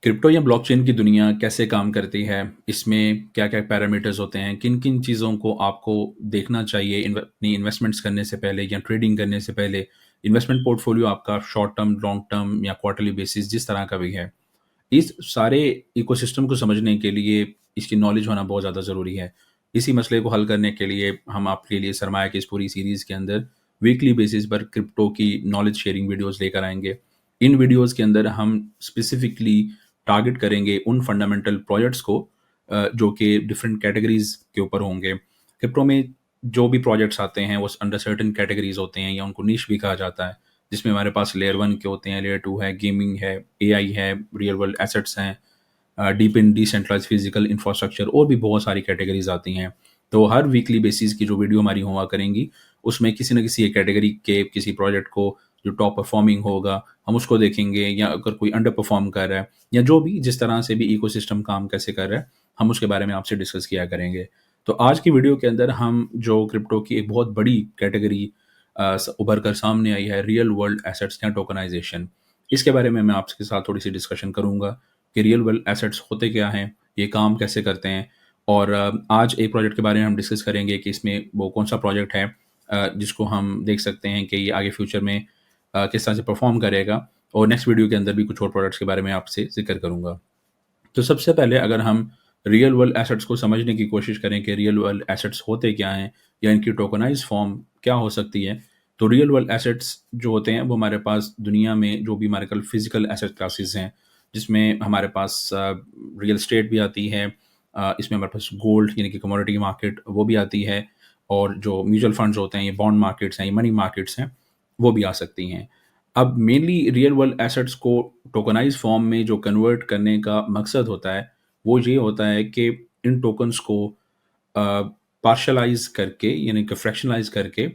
Crypto या blockchain की दुनिया कैसे काम करती है? इसमें क्या-क्या पैरामीटर्स होते हैं? किन-किन चीज़ों को आपको देखना चाहिए अपनी इन्वेस्टमेंट्स करने से पहले या ट्रेडिंग करने से पहले? इन्वेस्टमेंट पोर्टफोलियो आपका शॉर्ट टर्म, लॉन्ग टर्म या क्वार्टरली बेसिस जिस तरह का भी है। इस सारे इकोसिस्टम को समझने के लिए इसकी नॉलेज होना बहुत ज़्यादा ज़रूरी है। इसी मसले को हल करने के लिए हम आपके लिए सरमाया की इस पूरी सीरीज़ के अंदर वीकली बेसिस पर क्रिप्टो की नॉलेज शेयरिंग वीडियोज़ लेकर आएँगे। इन वीडियोज़ के अंदर हम स्पेसिफिकली टारगेट करेंगे उन फंडामेंटल प्रोजेक्ट्स को जो कि डिफरेंट कैटेगरीज़ के ऊपर होंगे। क्रिप्टो में जो भी प्रोजेक्ट्स आते हैं वो अंडर सर्टेन कैटेगरीज़ होते हैं या उनको निश भी कहा जाता है। जिसमें हमारे पास लेयर 1 के होते हैं, लेयर 2 है, गेमिंग है, एआई है, रियल वर्ल्ड एसेट्स हैं, deep in decentralised physical infrastructure और भी बहुत सारी कैटेगरीज़ आती हैं। तो हर वीकली बेसिस की जो वीडियो हमारी हुआ करेंगी, उसमें किसी न किसी एक कैटेगरी के किसी प्रोजेक्ट को जो टॉप परफॉर्मिंग होगा, हम उसको देखेंगे या अगर कोई अंडर परफॉर्म कर रहा है या जो भी जिस तरह से भी इकोसिस्टम काम कैसे कर रहा है, हम उसके बारे में आपसे डिस्कस किया करेंगे। तो आज की वीडियो के अंदर हम जो क्रिप्टो की एक बहुत बड़ी कैटेगरी उभर कर सामने आई है, रियल वर्ल्ड एसेट्स या टोकनाइजेशन। इसके बारे में मैं आपके साथ थोड़ी सी डिस्कशन करूंगा कि रियल वर्ल्ड एसेट्स होते क्या हैं, ये काम कैसे करते हैं। और आज एक प्रोजेक्ट के बारे में हम डिस्कस करेंगे कि इसमें वो कौन सा प्रोजेक्ट है जिसको हम देख सकते हैं कि ये आगे फ्यूचर में किस तरह से परफॉर्म करेगा। और नेक्स्ट वीडियो के अंदर भी कुछ और प्रोडक्ट्स के बारे में आपसे जिक्र करूंगा। तो सबसे पहले अगर हम रियल वर्ल्ड एसेट्स को समझने की कोशिश करें कि रियल वर्ल्ड एसेट्स होते क्या हैं या इनकी टोकनाइज फॉर्म क्या हो सकती है, तो रियल वर्ल्ड एसेट्स जो होते हैं वो हमारे पास दुनिया में जो भी हमारे कल फिजिकल एसेट क्लासेस हैं, जिसमें हमारे पास रियल स्टेट भी आती है, इसमें हमारे पास गोल्ड यानी कि कमोडिटी मार्केट वो भी आती है, और जो म्यूचुअल फंड्स होते हैं, ये बॉन्ड मार्केट्स हैं, ये मनी मार्केट्स हैं, वो भी आ सकती हैं। अब मेनली रियल वर्ल्ड एसेट्स को टोकनाइज फॉर्म में जो कन्वर्ट करने का मकसद होता है, वो ये होता है कि इन टोकन्स को पार्शलाइज़ करके यानी कि फ्रैक्शनलाइज़ करके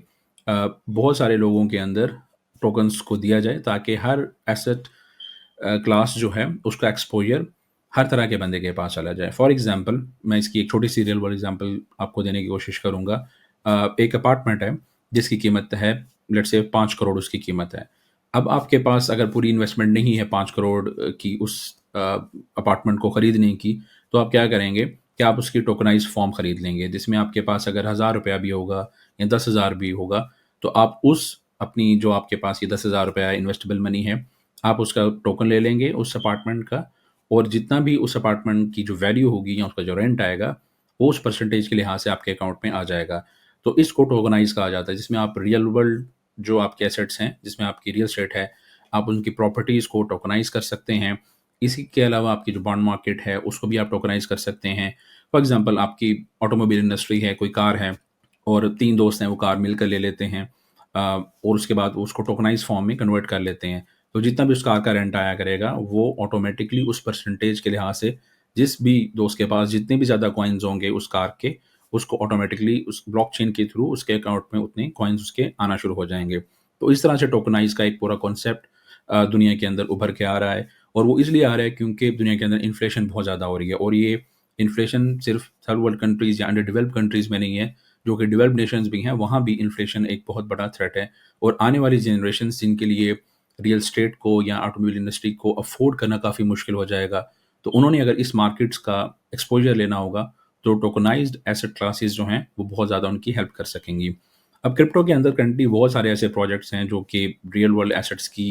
बहुत सारे लोगों के अंदर टोकन्स को दिया जाए ताकि हर एसेट क्लास जो है उसका एक्सपोज़र हर तरह के बंदे के पास चला जाए। फॉर एग्ज़ाम्पल मैं इसकी एक छोटी-सी रियल वर्ल्ड एग्ज़ाम्पल आपको देने की कोशिश करूँगा। एक अपार्टमेंट है जिसकी कीमत है, लेट्स से 5 करोड़ उसकी कीमत है। अब आपके पास अगर पूरी इन्वेस्टमेंट नहीं है 5 करोड़ की उस अपार्टमेंट को खरीदने की, तो आप क्या करेंगे कि आप उसकी टोकनाइज़ फॉर्म खरीद लेंगे, जिसमें आपके पास अगर ₹1000 भी होगा या 10,000 भी होगा, तो आप उस अपनी जो आपके पास ये ₹10,000 इन्वेस्टेबल मनी है, आप उसका टोकन ले लेंगे उस अपार्टमेंट का, और जितना भी उस अपार्टमेंट की जो वैल्यू होगी या उसका जो रेंट आएगा, वो उस परसेंटेज के लिहाज से आपके अकाउंट में आ जाएगा। तो इसको टोकनाइज़ कहा जाता है, जिसमें आप रियल वर्ल्ड जो आपके एसेट्स हैं, जिसमें आपकी रियल एस्टेट है, आप उनकी प्रॉपर्टीज़ को टोकनाइज़ कर सकते हैं। इसी के अलावा आपकी जो बॉन्ड मार्केट है, उसको भी आप टोकनाइज़ कर सकते हैं। फॉर एग्ज़ाम्पल आपकी ऑटोमोबाइल इंडस्ट्री है, कोई कार है और 3 दोस्त हैं, वो कार मिलकर ले लेते हैं, और उसके बाद उसको टोकनाइज़ फॉर्म में कन्वर्ट कर लेते हैं। तो जितना भी उस कार का रेंट आया करेगा, वो ऑटोमैटिकली उस परसेंटेज के लिहाज से जिस भी दोस्त के पास जितने भी ज़्यादा कॉइन्स होंगे उस कार के, उसको ऑटोमैटिकली उस ब्लॉकचेन के थ्रू उसके अकाउंट में उतने कॉइन्स उसके आना शुरू हो जाएँगे। तो इस तरह से टोकनाइज़ का एक पूरा कॉन्सेप्ट दुनिया के अंदर उभर के आ रहा है, और वो इसलिए आ रहा है क्योंकि दुनिया के अंदर इन्फ्लेशन बहुत ज़्यादा हो रही है, और ये इन्फ्लेशन सिर्फ थर्ड वर्ल्ड कंट्रीज़ या अंडर डेवलप्ड कंट्रीज़ में नहीं है, जो कि डेवलप्ड नेशंस भी हैं, वहाँ भी इन्फ्लेशन एक बहुत बड़ा थ्रेट है। और आने वाली जनरेशन्स जिनके लिए रियल एस्टेट को या ऑटोमोबाइल इंडस्ट्री को अफ़ोर्ड करना काफ़ी मुश्किल हो जाएगा, तो उन्होंने अगर इस मार्केट्स का एक्सपोज़र लेना होगा, तो टोकनाइज़्ड एसेट क्लासेस जो हैं, वो बहुत ज़्यादा उनकी हेल्प कर सकेंगी। अब क्रिप्टो के अंदर करंटली बहुत सारे ऐसे प्रोजेक्ट्स हैं जो कि रियल वर्ल्ड एसेट्स की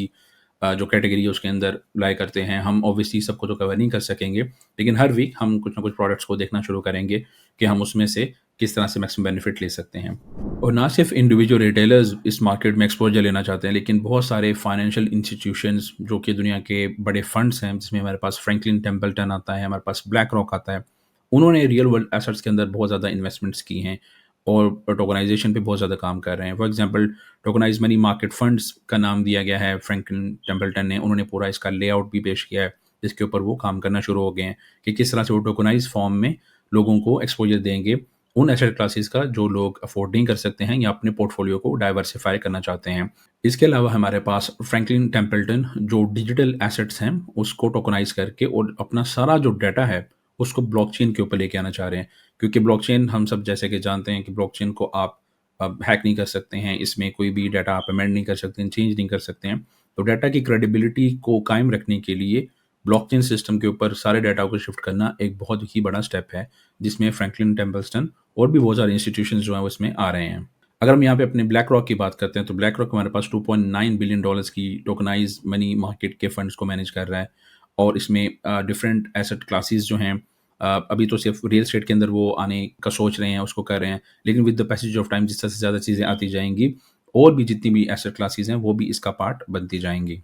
जो कैटेगरी है उसके अंदर लाई करते हैं। हम ऑब्वियसली सबको तो कवर नहीं कर सकेंगे, लेकिन हर वीक हम कुछ ना कुछ प्रोडक्ट्स को देखना शुरू करेंगे कि हम उसमें से किस तरह से मैक्सिमम बेनिफिट ले सकते हैं। और ना सिर्फ इंडिविजुअल रिटेलर्स इस मार्केट में एक्सपोज़र लेना चाहते हैं, लेकिन बहुत सारे फाइनेंशियल इंस्टीट्यूशंस जो कि दुनिया के बड़े फंड्स हैं, जिसमें हमारे पास फ्रैंकलिन टेम्पल्टन आता है, हमारे पास ब्लैक रॉक आता है। उन्होंने रियल वर्ल्ड एसेट्स के अंदर बहुत ज़्यादा इन्वेस्टमेंट्स की हैं और टोकनाइज़ेशन पे बहुत ज़्यादा काम कर रहे हैं। For example tokenize money market funds का नाम दिया गया है फ्रैंकलिन टेम्पल्टन ने, उन्होंने पूरा इसका लेआउट भी पेश किया है, जिसके ऊपर वो काम करना शुरू हो गए हैं कि किस तरह से वो टोकनाइज़ फॉर्म में लोगों को एक्सपोज़र देंगे उन एसेट क्लासेस का जो लोग अफ़ोर्ड नहीं कर सकते हैं या अपने पोर्टफोलियो को डाइवर्सिफ़ाई करना चाहते हैं। इसके अलावा हमारे पास फ्रैंकलिन टेम्पल्टन जो डिजिटल एसेट्स हैं, उसको टोकनाइज़ करके और अपना सारा जो डाटा है, उसको ब्लॉकचेन के ऊपर लेके आना चाह रहे हैं। क्योंकि ब्लॉकचेन हम सब जैसे कि जानते हैं कि ब्लॉकचेन को आप अब हैक नहीं कर सकते हैं, इसमें कोई भी डाटा आप अमेंड नहीं कर सकते हैं, चेंज नहीं कर सकते हैं। तो डाटा की क्रेडिबिलिटी को कायम रखने के लिए ब्लॉकचेन सिस्टम के ऊपर सारे डाटा को शिफ्ट करना एक बहुत ही बड़ा स्टेप है, जिसमें फ्रैंकलिन टेम्पल्स्टन और भी बहुत सारे इंस्टीट्यूशंस जो हैं वो इसमें आ रहे हैं। अगर हम यहाँ पे अपने ब्लैक रॉक की बात करते हैं, तो ब्लैक रॉक हमारे पास $2.9 बिलियन की टोकनाइज़्ड मनी मार्केट के फंड्स को मैनेज कर रहा है और इसमें डिफरेंट एसेट क्लासेस जो हैं, अभी तो सिर्फ रियल एस्टेट के अंदर वो आने का सोच रहे हैं, उसको कर रहे हैं। लेकिन with the passage of time जिस तरह से ज़्यादा चीज़ें आती जाएँगी और भी जितनी भी एसेट क्लासेस हैं, वो भी इसका पार्ट बनती जाएँगी।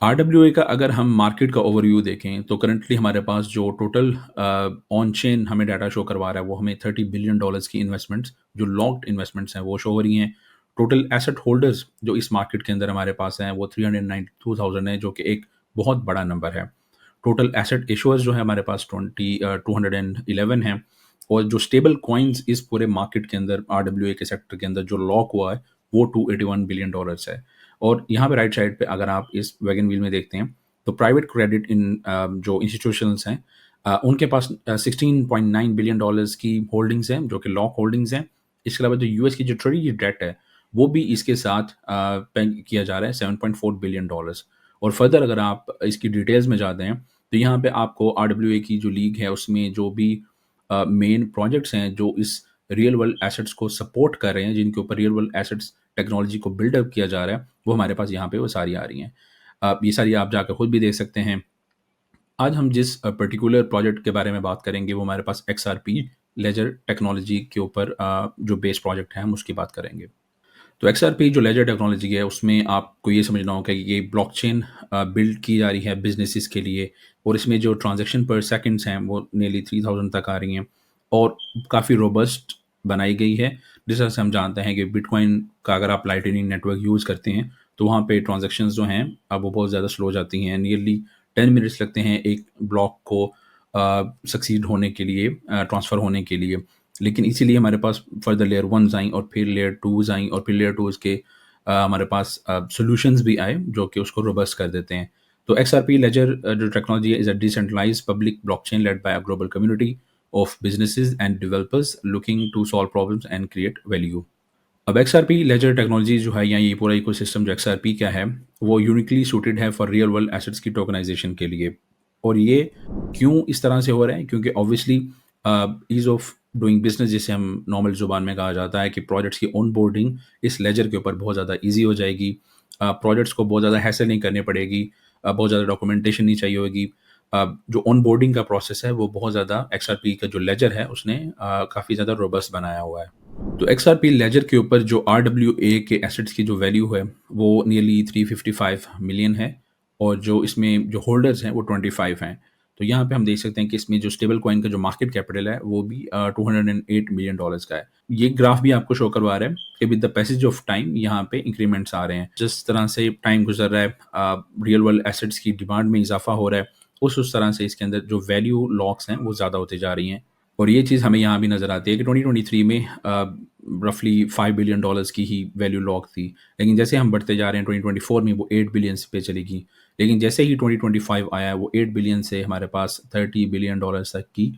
आरडब्ल्यूए का अगर हम मार्केट का ओवरव्यू देखें, तो करंटली हमारे पास जो टोटल ऑन चेन हमें डाटा शो करवा रहा है, वो हमें $30 बिलियन की इन्वेस्टमेंट्स, जो लॉक्ड इन्वेस्टमेंट्स हैं, वो शो हो रही हैं। टोटल एसेट होल्डर्स जो इस मार्केट के अंदर हमारे पास हैं, वो 392,000 है, जो कि एक बहुत बड़ा नंबर है। टोटल एसेट इशुअर्स जो है हमारे पास 211 हैं और जो स्टेबल कॉइन्स इस पूरे मार्केट के अंदर आरडब्ल्यूए के सेक्टर के अंदर जो लॉक हुआ है, वो $281 बिलियन है। और यहाँ पे राइट साइड पे अगर आप इस वैगन व्हील में देखते हैं, तो प्राइवेट क्रेडिट जो इंस्टीट्यूशंस हैं, उनके पास $16.9 बिलियन की होल्डिंग्स हैं, जो कि लॉक होल्डिंग्स हैं। इसके अलावा जो यूएस की जो ट्रेजरी डेट है, वो भी इसके साथ पे किया जा रहा है, $7.4 बिलियन। और फर्दर अगर आप इसकी डिटेल्स में जाते हैं, तो यहाँ पे आपको आरडब्ल्यूए की जो लीग है, उसमें जो भी मेन प्रोजेक्ट्स हैं, जो इस रियल वर्ल्ड एसेट्स को सपोर्ट कर रहे हैं, जिनके ऊपर रियल वर्ल्ड एसेट्स टेक्नोलॉजी को बिल्डअप किया जा रहा है, वो हमारे पास यहाँ पे वो सारी आ रही हैं। ये सारी आप जाकर खुद भी देख सकते हैं। आज हम जिस पर्टिकुलर प्रोजेक्ट के बारे में बात करेंगे, वो हमारे पास एक्सआरपी लेजर टेक्नोलॉजी के ऊपर जो बेस प्रोजेक्ट है, हम उसकी बात करेंगे। तो एक्सआरपी जो लेजर टेक्नोलॉजी है, उसमें आपको ये समझना होगा कि ये ब्लॉकचेन बिल्ड की जा रही है बिजनेसेस के लिए, और इसमें जो ट्रांजैक्शन पर सेकंड्स हैं, वो नियरली 3000 तक आ रही हैं और काफ़ी रोबस्ट बनाई गई है। जिस तरह से हम जानते हैं कि बिटकॉइन का अगर आप लाइटनिंग नेटवर्क यूज़ करते हैं, तो वहाँ पे ट्रांजैक्शंस जो हैं, अब वो बहुत ज़्यादा स्लो जाती हैं। नियरली 10 मिनट्स लगते हैं एक ब्लॉक को सक्सीड होने के लिए, ट्रांसफ़र होने के लिए। लेकिन इसीलिए हमारे पास फर्दर लेयर 1 आई और फिर लेयर 2 आई और फिर लेयर 2 के हमारे पास सॉल्यूशंस भी आए, जो कि उसको रोबस्ट कर देते हैं। तो एक्सआरपी लेजर जो टेक्नोलॉजी है, is a decentralised public blockchain led by a global community of businesses and developers looking to solve problems and create value. अब एक्सआरपी लेजर टेक्नोलॉजी जो है, या ये पूरा इकोसिस्टम जो एक्सआरपी का है, वो यूनिकली सूटेड है फॉर रियल वर्ल्ड एसेट्स की टोकनाइजेशन के लिए। और ये क्यों इस तरह से हो रहा है? क्योंकि obviously ease of doing business, जिसे हम नॉर्मल ज़ुबान में कहा जाता है, कि प्रोजेक्ट्स की ऑनबोर्डिंग इस लेजर के ऊपर बहुत ज़्यादा ईज़ी हो जाएगी। प्रोजेक्ट्स को बहुत ज़्यादा हैसल नहीं करनी पड़ेगी, बहुत ज़्यादा डॉक्यूमेंटेशन नहीं चाहिए होगी। जो ऑनबोर्डिंग का प्रोसेस है, वो बहुत ज़्यादा एक्सआरपी का जो लेजर है, उसने काफ़ी ज़्यादा रोबस्ट बनाया हुआ है। तो एक्सआरपी लेजर के ऊपर जो आरडब्ल्यूए के एसेट्स की जो वैल्यू है, वो नियरली 355 मिलियन है और जो इसमें जो होल्डर्स हैं, वो 25 हैं। तो यहाँ पे हम देख सकते हैं कि इसमें जो स्टेबल कॉइन का जो मार्केट कैपिटल है, वो भी $208 मिलियन का है। ये ग्राफ भी आपको शो करवा रहा है कि with the passage of time यहाँ पे इंक्रीमेंट्स आ रहे हैं। जिस तरह से टाइम गुजर रहा है, रियल वर्ल्ड एसेट्स की डिमांड में इजाफा हो रहा है, उस तरह से इसके अंदर जो वैल्यू लॉक्स हैं, वो ज़्यादा होती जा रही हैं। और ये चीज़ हमें यहाँ भी नज़र आती है कि 2023 में रफली $5 बिलियन की ही वैल्यू लॉक थी। लेकिन जैसे हम बढ़ते जा रहे हैं, 2024 में वो 8 बिलियन पे चलेगी। लेकिन जैसे ही 2025 आया, वो 8 बिलियन से हमारे पास $30 बिलियन तक की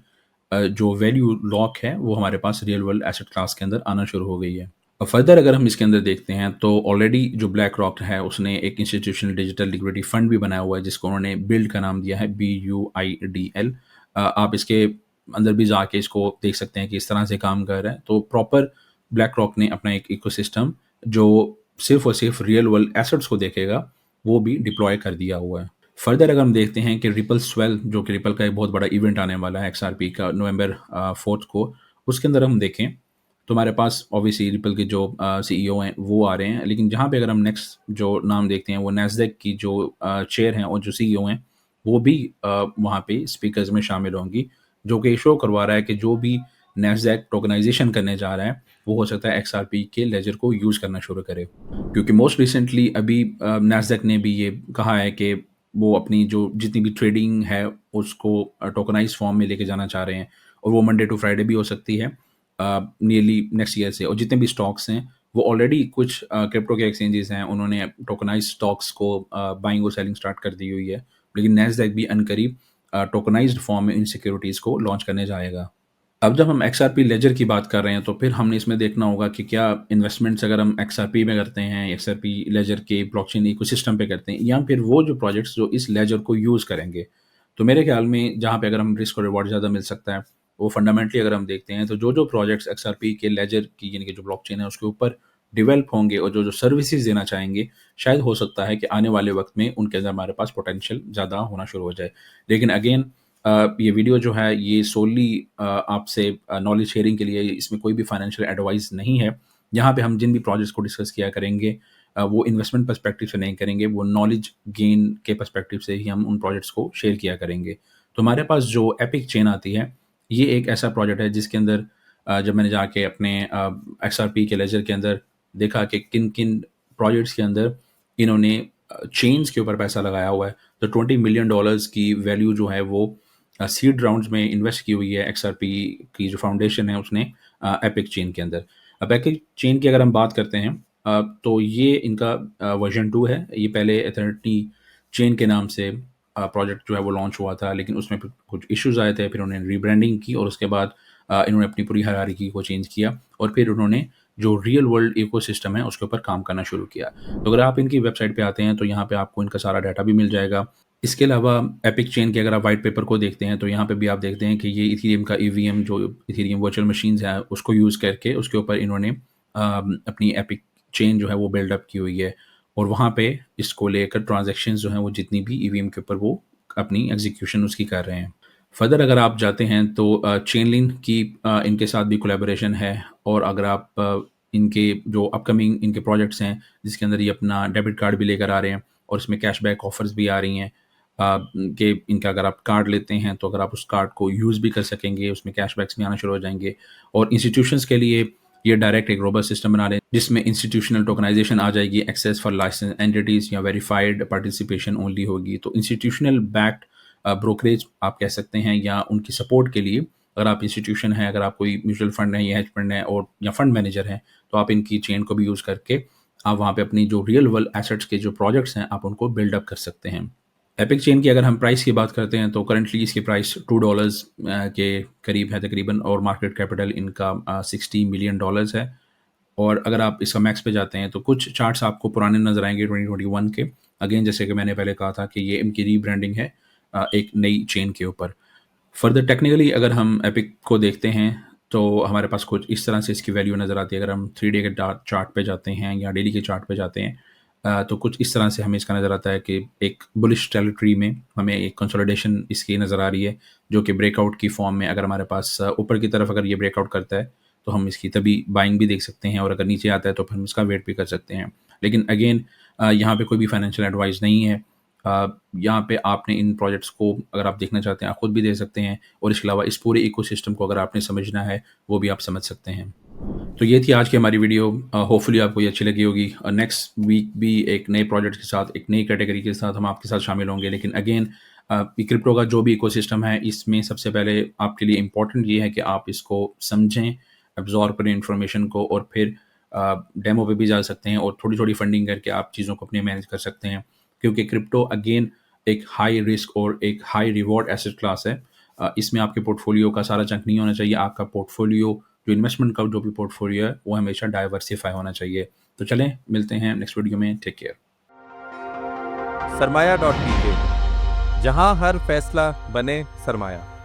जो वैल्यू लॉक है, वो हमारे पास रियल वर्ल्ड एसेट क्लास के अंदर आना शुरू हो गई है। और फर्दर अगर हम इसके अंदर देखते हैं, तो ऑलरेडी जो ब्लैक रॉक है, उसने एक इंस्टीट्यूशनल डिजिटल लिक्विडिटी फंड भी बनाया हुआ है, जिसको उन्होंने बिल्ड का नाम दिया है, BUIDL। आप इसके अंदर भी जाके इसको देख सकते हैं कि इस तरह से काम कर रहा है। तो प्रॉपर ब्लैक रॉक ने अपना एक इकोसिस्टम, जो सिर्फ और सिर्फ रियल वर्ल्ड एसेट्स को देखेगा, वो भी डिप्लॉय कर दिया हुआ है। फर्दर अगर हम देखते हैं कि रिपल स्वेल, जो कि रिपल का एक बहुत बड़ा इवेंट आने वाला है एक्सआरपी का, नवंबर 4 को, उसके अंदर हम देखें, तो हमारे पास ऑब्वियसली रिपल के जो सीईओ हैं, वो आ रहे हैं। लेकिन जहाँ पे अगर हम नेक्स्ट जो नाम देखते हैं, वो नैस्डैक की जो चेयर हैं और जो सीईओ हैं, वो भी वहाँ पे स्पीकर्स में शामिल होंगी, जो कि शो करवा रहा है कि जो भी नैस्डैक टोकनाइजेशन करने जा रहा है, वो हो सकता है एक्सआरपी के लेजर को यूज़ करना शुरू करे। क्योंकि मोस्ट रिसेंटली अभी नैस्डैक ने भी ये कहा है कि वो अपनी जो जितनी भी ट्रेडिंग है, उसको टोकनाइज्ड फॉर्म में लेके जाना चाह रहे हैं, और वो मंडे टू फ्राइडे भी हो सकती है नियरली नेक्स्ट ईयर से। और जितने भी स्टॉक्स हैं, वो ऑलरेडी कुछ क्रिप्टो के एक्सचेंजेस हैं, उन्होंने टोकनाइज्ड स्टॉक्स को बाइंग और सेलिंग स्टार्ट कर दी हुई है। लेकिन नैस्डैक भी अनकरीब टोकनाइज्ड फॉर्म में इन सिक्योरिटीज़ को लॉन्च करने जाएगा। अब जब हम एक्सआरपी लेजर की बात कर रहे हैं, तो फिर हमने इसमें देखना होगा कि क्या इन्वेस्टमेंट्स अगर हम एक्सआरपी में करते हैं, एक्सआरपी लेजर के ब्लॉकचेन इकोसिस्टम पे करते हैं, या फिर वो जो प्रोजेक्ट्स जो इस लेजर को यूज़ करेंगे। तो मेरे ख्याल में जहाँ पे अगर हम रिस्क और रिवॉर्ड ज़्यादा मिल सकता है, वो फंडामेंटली अगर हम देखते हैं तो जो-जो प्रोजेक्ट्स एक्सआरपी के लेजर की यानी कि जो ब्लॉकचेन है उसके ऊपर डेवलप होंगे और जो-जो सर्विसेज़ देना चाहेंगे, शायद हो सकता है कि आने वाले वक़्त में उनके अंदर हमारे पास पोटेंशियल ज़्यादा होना शुरू हो जाए। लेकिन अगेन ये वीडियो जो है ये सोली आपसे नॉलेज शेयरिंग के लिए, इसमें कोई भी फाइनेंशियल एडवाइस नहीं है। यहाँ पे हम जिन भी प्रोजेक्ट्स को डिस्कस किया करेंगे वो इन्वेस्टमेंट पर्सपेक्टिव से नहीं करेंगे, वो नॉलेज गेन के पर्सपेक्टिव से ही हम उन प्रोजेक्ट्स को शेयर किया करेंगे। तो हमारे पास जो एपिक चेन आती है, ये एक ऐसा प्रोजेक्ट है जिसके अंदर जब मैंने जाके अपने एक्सआरपी के लेजर के अंदर देखा कि किन-किन प्रोजेक्ट्स के अंदर इन्होंने चेन्स के ऊपर पैसा लगाया हुआ है, तो $20 मिलियन की वैल्यू जो है वो सीड राउंड्स में इन्वेस्ट की हुई है एक्सआरपी की जो फाउंडेशन है उसने एपिक चेन के अंदर। अब एपिक चेन की अगर हम बात करते हैं तो ये इनका वर्ज़न 2 है। ये पहले एथरनिटी चेन के नाम से प्रोजेक्ट जो है वो लॉन्च हुआ था, लेकिन उसमें फिर कुछ इश्यूज़ आए थे, फिर उन्होंने रीब्रांडिंग की और उसके बाद इन्होंने अपनी पूरी हायरार्की को चेंज किया और फिर उन्होंने जो रियल वर्ल्ड इकोसिस्टम है उसके ऊपर काम करना शुरू किया। तो अगर आप इनकी वेबसाइट पे आते हैं तो यहाँ पे आपको इनका सारा डाटा भी मिल जाएगा। इसके अलावा एपिक चेन के अगर आप व्हाइट पेपर को देखते हैं तो यहाँ पे भी आप देखते हैं कि ये इथेरियम का ईवीएम जो इथेरियम वर्चुअल मशीन्स हैं उसको यूज़ करके उसके ऊपर इन्होंने अपनी एपिक चेन जो है वो बिल्ड अप की हुई है और वहाँ पे इसको लेकर ट्रांज़ैक्शंस जो हैं वो जितनी भी ईवीएम के ऊपर वो अपनी एग्ज़ीक्यूशन उसकी कर रहे हैं। फ़र्दर अगर आप जाते हैं तो चेनलिंक की इनके साथ भी कोलैबोरेशन है और अगर आप इनके जो अपकमिंग इनके प्रोजेक्ट्स हैं जिसके अंदर ये अपना डेबिट कार्ड भी लेकर आ रहे हैं और इसमें कैशबैक ऑफ़र्स भी आ रही हैं कि इनका अगर आप कार्ड लेते हैं तो अगर आप उस कार्ड को यूज़ भी कर सकेंगे, उसमें कैशबैक्स भी आना शुरू हो जाएँगे और इंस्टीट्यूशंस के लिए ये डायरेक्ट एक रोबस्ट सिस्टम बना रहे हैं जिसमें इंस्टीट्यूशनल टोकनाइजेशन आ जाएगी, एक्सेस फॉर लाइसेंस एंटिटीज़ या वेरीफाइड पार्टिसिपेशन ओनली होगी। तो इंस्टीट्यूशनल बैक्ड ब्रोकरेज आप कह सकते हैं या उनकी सपोर्ट के लिए अगर आप इंस्टीट्यूशन हैं, अगर आप कोई म्यूचुअल फंड है या हेज फंड है और या फंड मैनेजर हैं, तो आप इनकी चेन को भी यूज़ करके आप वहाँ पे अपनी जो रियल वर्ल्ड एसेट्स के जो प्रोजेक्ट्स हैं, आप उनको बिल्ड अप कर सकते हैं। एपिक चेन की अगर हम प्राइस की बात करते हैं तो करंटली इसकी प्राइस $2 के करीब है तकरीबन और मार्केट कैपिटल इनका $60 मिलियन है। और अगर आप इसका मैक्स पे जाते हैं तो कुछ चार्ट्स आपको पुराने नज़र आएँगे 2021 के। अगेन जैसे कि मैंने पहले कहा था कि ये इनकी रीब्रांडिंग है एक नई चेन के ऊपर। फर्दर टेक्निकली अगर हम एपिक को देखते हैं तो हमारे पास कुछ इस तरह से इसकी वैल्यू नज़र आती है। अगर हम 3 डे के चार्ट पे जाते हैं या डेली के चार्ट पे जाते हैं तो कुछ इस तरह से हमें इसका नज़र आता है कि एक बुलिश टेरिटरी में हमें एक कंसोलिडेशन इसकी नज़र आ रही है, जो कि ब्रेकआउट की फॉर्म में अगर हमारे पास ऊपर की तरफ अगर ये ब्रेकआउट करता है, तो हम इसकी तभी बाइंग भी देख सकते हैं और अगर नीचे आता है तो फिर हम इसका वेट भी कर सकते हैं। लेकिन अगेन यहाँ पे कोई भी फाइनेंशियल एडवाइस नहीं है। यहाँ पे आपने इन प्रोजेक्ट्स को अगर आप देखना चाहते हैं, आप खुद भी देख सकते हैं और इसके अलावा इस पूरे इकोसिस्टम को अगर आपने समझना है, वो भी आप समझ सकते हैं। तो ये थी आज की हमारी वीडियो। होपफुली आपको ये अच्छी लगी होगी और नेक्स्ट वीक भी एक नए प्रोजेक्ट के साथ, एक नई कैटेगरी के साथ हम आपके साथ शामिल होंगे। लेकिन अगेन क्रिप्टो का जो भी इकोसिस्टम है, इसमें सबसे पहले आपके लिए इम्पोर्टेंट ये है कि आप इसको समझें, एब्ज़ॉर्ब करें इन्फॉर्मेशन को और फिर डेमो पे भी जा सकते हैं और थोड़ी-थोड़ी फंडिंग करके आप चीज़ों को अपने मैनेज कर सकते हैं। क्योंकि क्रिप्टो अगेन एक हाई रिस्क और एक हाई रिवॉर्ड एसेट क्लास है। इसमें आपके पोर्टफोलियो का सारा चंक नहीं होना चाहिए। आपका पोर्टफोलियो जो इन्वेस्टमेंट का जो भी पोर्टफोलियो है, वो हमेशा डाइवर्सिफ़ाई होना चाहिए। तो चलें, मिलते हैं नेक्स्ट वीडियो में। Take care. सरमाया.pk, जहां हर फैसला बने सरमाया।